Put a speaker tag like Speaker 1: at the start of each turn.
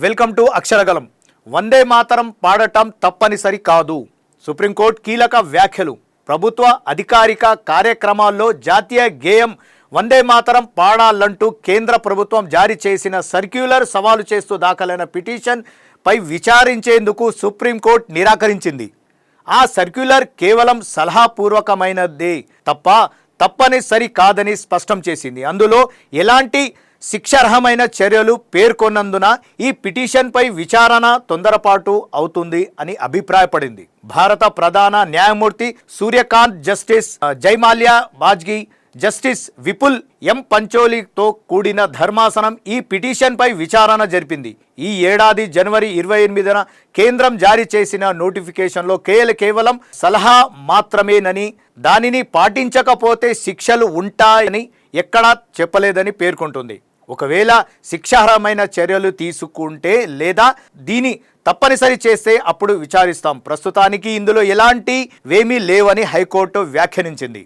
Speaker 1: Welcome to అక్షరగలం. Vande Mataram పాడటం తప్పనిసరి కాదు. సుప్రీంకోర్టు కీలక వ్యాఖ్యలు. ప్రభుత్వ అధికారిక కార్యక్రమాల్లో జాతీయ గేయం వందే మాతరం పాడాలంటూ కేంద్ర ప్రభుత్వం జారీ చేసిన సర్క్యులర్ సవాలు చేస్తూ దాఖలైన పిటిషన్ పై విచారించేందుకు సుప్రీంకోర్టు నిరాకరించింది. ఆ సర్క్యులర్ కేవలం సలహాపూర్వకమైనదే తప్ప తప్పనిసరి కాదని స్పష్టం చేసింది. అందులో ఎలాంటి శిక్షార్హమైన చర్యలు పేర్కొన్నందున ఈ పిటిషన్పై విచారణ తొందరపాటు అవుతుంది అని అభిప్రాయపడింది. భారత ప్రధాన న్యాయమూర్తి సూర్యకాంత్, జస్టిస్ జయమాల్యా బాజ్గి, జస్టిస్ విపుల్ ఎం పంచోలితో కూడిన ధర్మాసనం ఈ పిటిషన్పై విచారణ జరిపింది. ఈ ఏడాది జనవరి 28న కేంద్రం జారీ చేసిన నోటిఫికేషన్లో కేవలం సలహా మాత్రమేనని, దానిని పాటించకపోతే శిక్షలు ఉంటాయని ఎక్కడా చెప్పలేదని పేర్కొంటుంది. ఒకవేళ శిక్షార్హమైన చర్యలు తీసుకుంటే లేదా దీని తప్పనిసరి చేస్తే అప్పుడు విచారిస్తాం. ప్రస్తుతానికి ఇందులో ఎలాంటివేమీ లేవని హైకోర్టు వ్యాఖ్యానించింది.